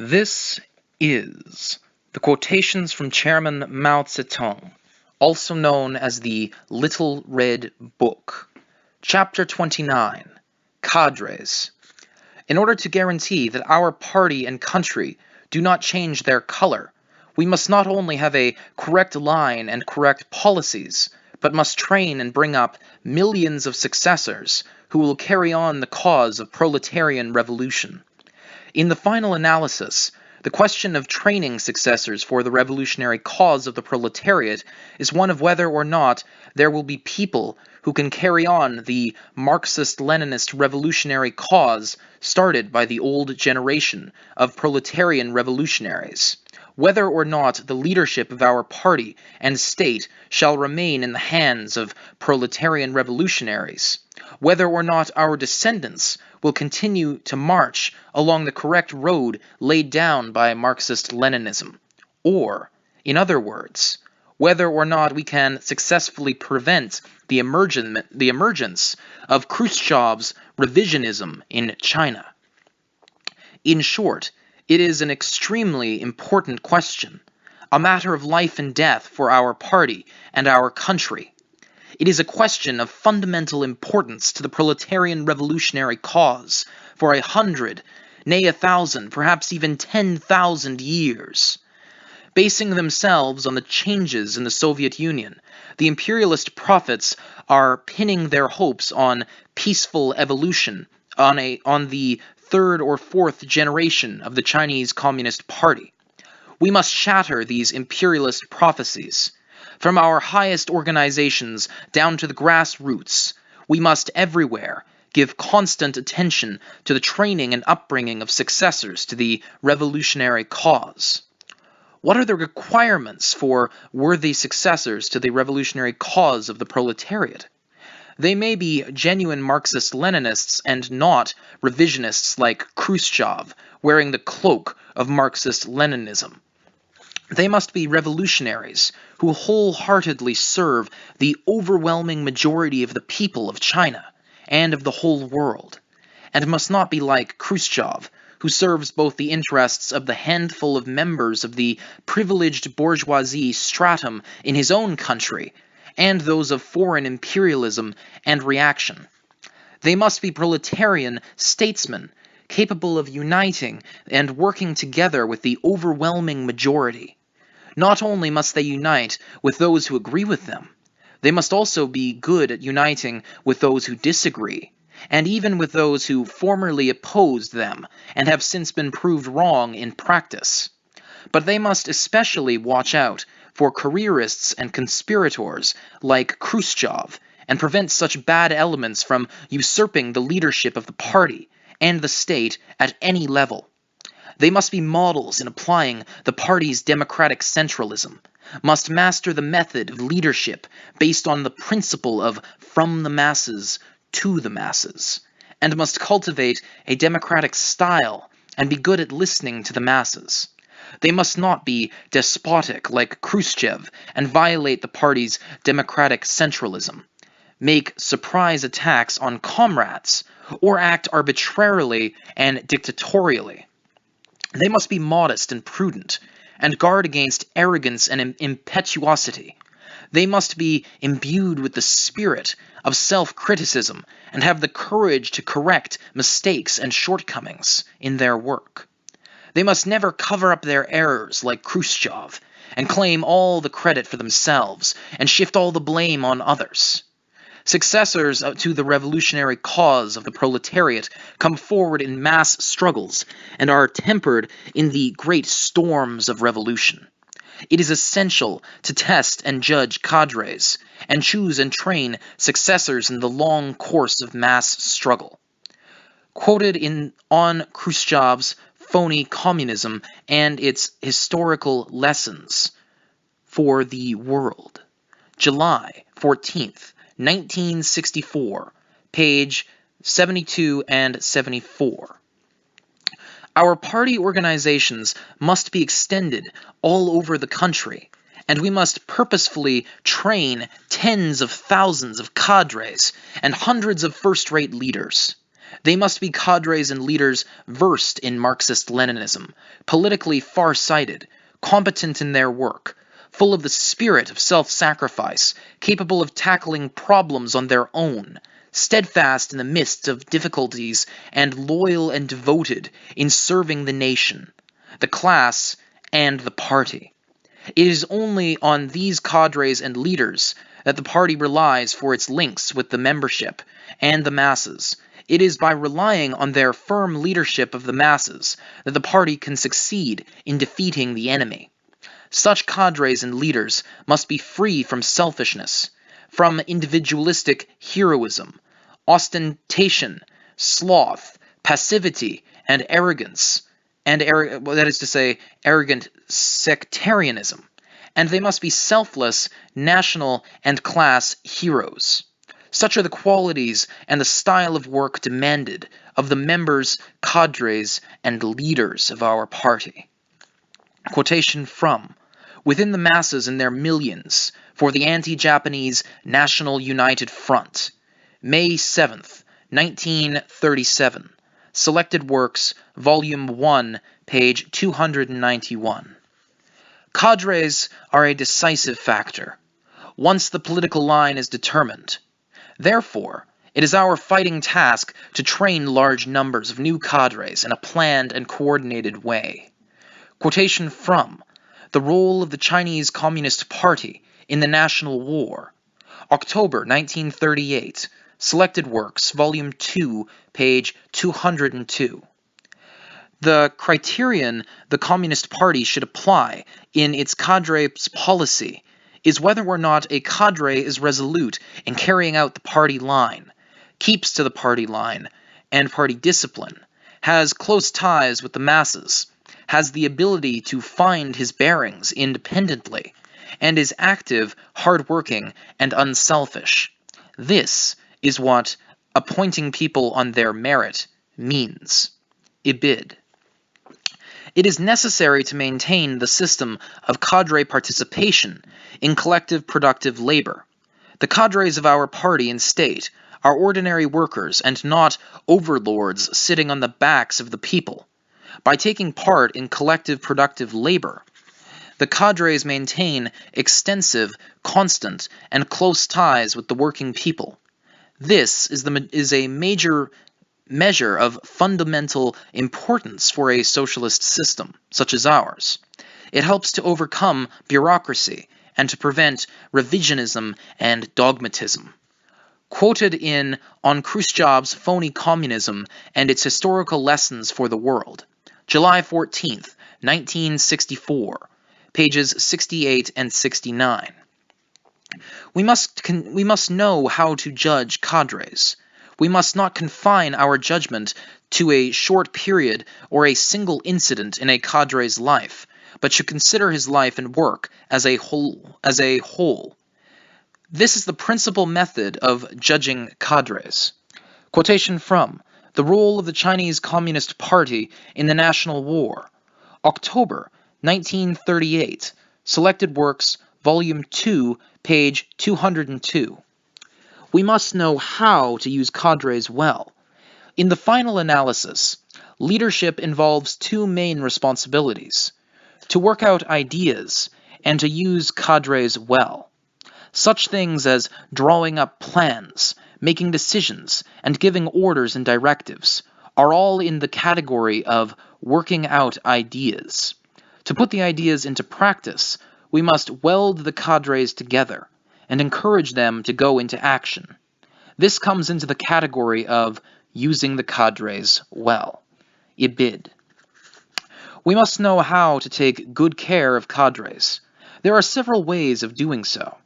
This is the Quotations from Chairman Mao Zedong, also known as the Little Red Book. Chapter 29, Cadres. In order to guarantee that our party and country do not change their color, we must not only have a correct line and correct policies, but must train and bring up millions of successors who will carry on the cause of proletarian revolution. In the final analysis, the question of training successors for the revolutionary cause of the proletariat is one of whether or not there will be people who can carry on the Marxist-Leninist revolutionary cause started by the old generation of proletarian revolutionaries, whether or not the leadership of our party and state shall remain in the hands of proletarian revolutionaries, whether or not our descendants will continue to march along the correct road laid down by Marxist-Leninism, or, in other words, whether or not we can successfully prevent the emergence of Khrushchev's revisionism in China. In short, it is an extremely important question, a matter of life and death for our party and our country. It is a question of fundamental importance to the proletarian revolutionary cause for 100, nay 1,000, perhaps even 10,000 years. Basing themselves on the changes in the Soviet Union, the imperialist prophets are pinning their hopes on peaceful evolution on the third or fourth generation of the Chinese Communist Party. We must shatter these imperialist prophecies. From our highest organizations down to the grassroots, we must everywhere give constant attention to the training and upbringing of successors to the revolutionary cause. What are the requirements for worthy successors to the revolutionary cause of the proletariat? They may be genuine Marxist-Leninists and not revisionists like Khrushchev, wearing the cloak of Marxist-Leninism. They must be revolutionaries who wholeheartedly serve the overwhelming majority of the people of China and of the whole world, and must not be like Khrushchev, who serves both the interests of the handful of members of the privileged bourgeoisie stratum in his own country and those of foreign imperialism and reaction. They must be proletarian statesmen, capable of uniting and working together with the overwhelming majority. Not only must they unite with those who agree with them, they must also be good at uniting with those who disagree, and even with those who formerly opposed them and have since been proved wrong in practice. But they must especially watch out for careerists and conspirators like Khrushchev and prevent such bad elements from usurping the leadership of the party and the state at any level. They must be models in applying the party's democratic centralism, must master the method of leadership based on the principle of from the masses to the masses, and must cultivate a democratic style and be good at listening to the masses. They must not be despotic like Khrushchev and violate the party's democratic centralism, make surprise attacks on comrades, or act arbitrarily and dictatorially. They must be modest and prudent, and guard against arrogance and impetuosity. They must be imbued with the spirit of self-criticism and have the courage to correct mistakes and shortcomings in their work. They must never cover up their errors like Khrushchev and claim all the credit for themselves and shift all the blame on others. Successors to the revolutionary cause of the proletariat come forward in mass struggles and are tempered in the great storms of revolution. It is essential to test and judge cadres and choose and train successors in the long course of mass struggle. Quoted on Khrushchev's phony communism and its historical lessons for the world. July 14th, 1964, page 72 and 74. Our party organizations must be extended all over the country, and we must purposefully train tens of thousands of cadres and hundreds of first-rate leaders. They must be cadres and leaders versed in Marxist-Leninism, politically far-sighted, competent in their work, full of the spirit of self-sacrifice, capable of tackling problems on their own, steadfast in the midst of difficulties, and loyal and devoted in serving the nation, the class, and the party. It is only on these cadres and leaders that the party relies for its links with the membership and the masses. It is by relying on their firm leadership of the masses that the party can succeed in defeating the enemy. Such cadres and leaders must be free from selfishness, from individualistic heroism, ostentation, sloth, passivity, and arrogance, that is to say, arrogant sectarianism, and they must be selfless, national, and class heroes. Such are the qualities and the style of work demanded of the members, cadres, and leaders of our party. Quotation from Within the Masses and Their Millions for the Anti-Japanese National United Front, May 7th, 1937. Selected Works, Volume 1, page 291. Cadres are a decisive factor, once the political line is determined. Therefore, it is our fighting task to train large numbers of new cadres in a planned and coordinated way. Quotation from The Role of the Chinese Communist Party in the National War, October 1938, Selected Works, Volume 2, page 202. The criterion the Communist Party should apply in its cadres policy is whether or not a cadre is resolute in carrying out the party line, keeps to the party line and party discipline, has close ties with the masses, has the ability to find his bearings independently, and is active, hard-working, and unselfish. This is what appointing people on their merit means. Ibid. It is necessary to maintain the system of cadre participation in collective productive labor. The cadres of our party and state are ordinary workers and not overlords sitting on the backs of the people. By taking part in collective productive labor, the cadres maintain extensive, constant, and close ties with the working people. This is a major measure of fundamental importance for a socialist system, such as ours. It helps to overcome bureaucracy and to prevent revisionism and dogmatism. Quoted in On Khrushchev's Phony Communism and Its Historical Lessons for the World, July 14th, 1964, pages 68 and 69. We must know how to judge cadres. We must not confine our judgment to a short period or a single incident in a cadre's life, but should consider his life and work as a whole. This is the principal method of judging cadres. Quotation from The Role of the Chinese Communist Party in the National War, October 1938, Selected Works, Volume 2, page 202. We must know how to use cadres well. In the final analysis, leadership involves two main responsibilities: to work out ideas and to use cadres well. Such things as drawing up plans, making decisions, and giving orders and directives are all in the category of working out ideas. To put the ideas into practice, we must weld the cadres together and encourage them to go into action. This comes into the category of using the cadres well. Ibid. We must know how to take good care of cadres. There are several ways of doing so.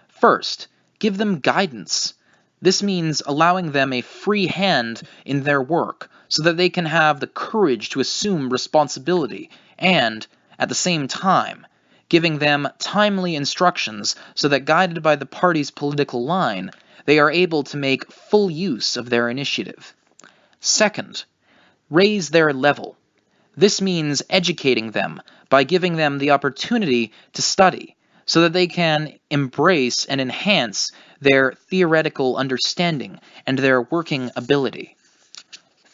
First, give them guidance. This means allowing them a free hand in their work so that they can have the courage to assume responsibility and, at the same time, giving them timely instructions so that, guided by the party's political line, they are able to make full use of their initiative. Second, raise their level. This means educating them by giving them the opportunity to study so that they can embrace and enhance their theoretical understanding and their working ability.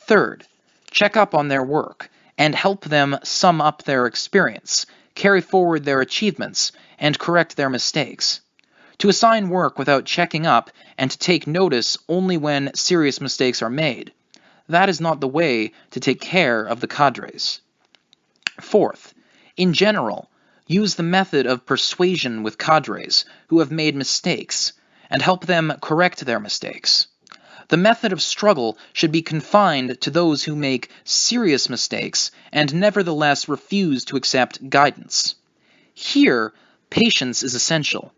Third, check up on their work and help them sum up their experience, carry forward their achievements, and correct their mistakes. To assign work without checking up and to take notice only when serious mistakes are made, that is not the way to take care of the cadres. Fourth, in general, use the method of persuasion with cadres who have made mistakes and help them correct their mistakes. The method of struggle should be confined to those who make serious mistakes and nevertheless refuse to accept guidance. Here, patience is essential.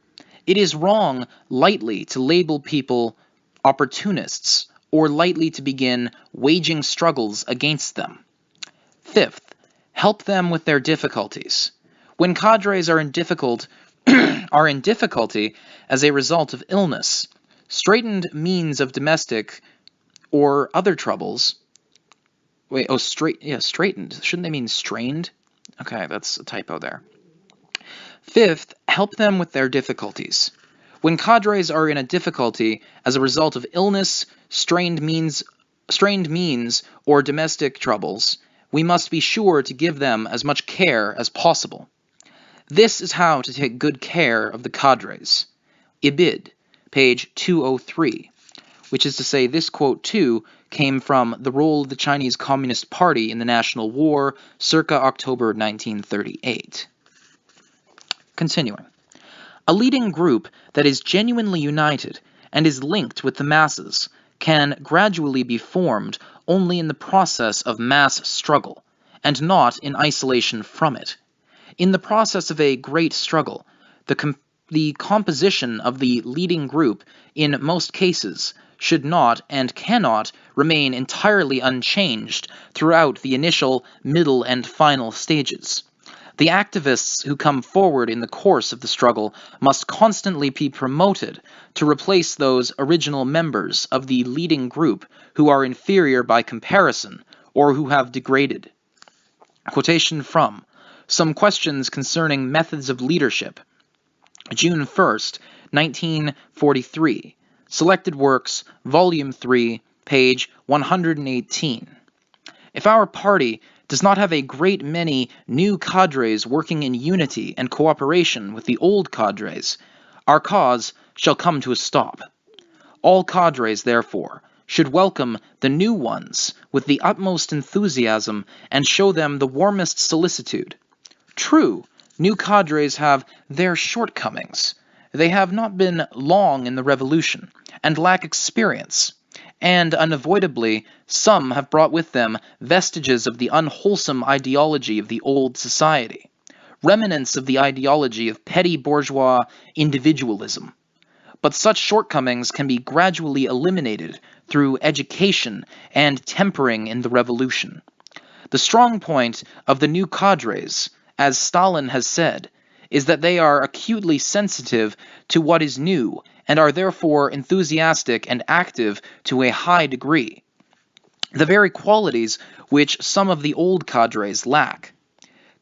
It is wrong lightly to label people opportunists or lightly to begin waging struggles against them. Fifth, help them with their difficulties. When cadres are in difficulty as a result of illness, straitened means of domestic or other troubles. Straightened. Shouldn't they mean strained? Okay, that's a typo there. Fifth, help them with their difficulties. When cadres are in a difficulty as a result of illness, strained means, or domestic troubles, we must be sure to give them as much care as possible. This is how to take good care of the cadres. Ibid, page 203, which is to say this quote too came from The Role of the Chinese Communist Party in the National War, circa October 1938. Continuing. A leading group that is genuinely united and is linked with the masses can gradually be formed only in the process of mass struggle, and not in isolation from it. In the process of a great struggle, the composition of the leading group in most cases should not and cannot remain entirely unchanged throughout the initial, middle, and final stages. The activists who come forward in the course of the struggle must constantly be promoted to replace those original members of the leading group who are inferior by comparison or who have degraded. Quotation from Some Questions Concerning Methods of Leadership, June 1st, 1943. Selected Works, Volume 3, page 118. If our party does not have a great many new cadres working in unity and cooperation with the old cadres, our cause shall come to a stop. All cadres, therefore, should welcome the new ones with the utmost enthusiasm and show them the warmest solicitude. True, new cadres have their shortcomings. They have not been long in the revolution and lack experience, and unavoidably some have brought with them vestiges of the unwholesome ideology of the old society, remnants of the ideology of petty bourgeois individualism. But such shortcomings can be gradually eliminated through education and tempering in the revolution. The strong point of the new cadres, as Stalin has said, is that they are acutely sensitive to what is new and are therefore enthusiastic and active to a high degree, the very qualities which some of the old cadres lack.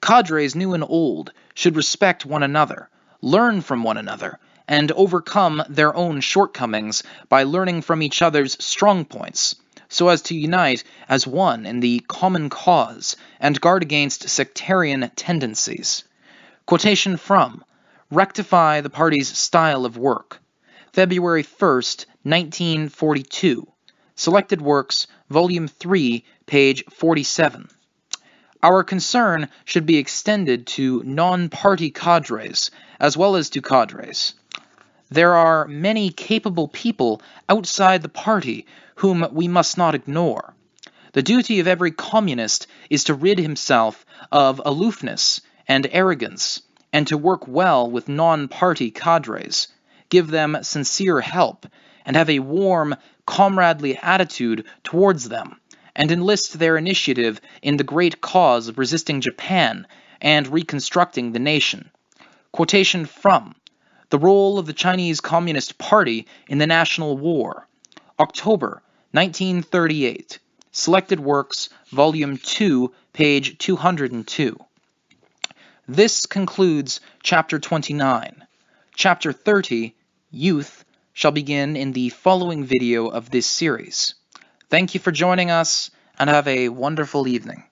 Cadres new and old should respect one another, learn from one another, and overcome their own shortcomings by learning from each other's strong points, so as to unite as one in the common cause and guard against sectarian tendencies. Quotation from Rectify the Party's Style of Work, February 1st, 1942. Selected Works, Volume 3, page 47. Our concern should be extended to non-party cadres as well as to cadres. There are many capable people outside the party whom we must not ignore. The duty of every communist is to rid himself of aloofness and arrogance, and to work well with non-party cadres, give them sincere help, and have a warm, comradely attitude towards them, and enlist their initiative in the great cause of resisting Japan and reconstructing the nation. Quotation from The Role of the Chinese Communist Party in the National War, October 1938. Selected Works, Volume 2, page 202. This concludes Chapter 29. Chapter 30, Youth, shall begin in the following video of this series. Thank you for joining us, and have a wonderful evening.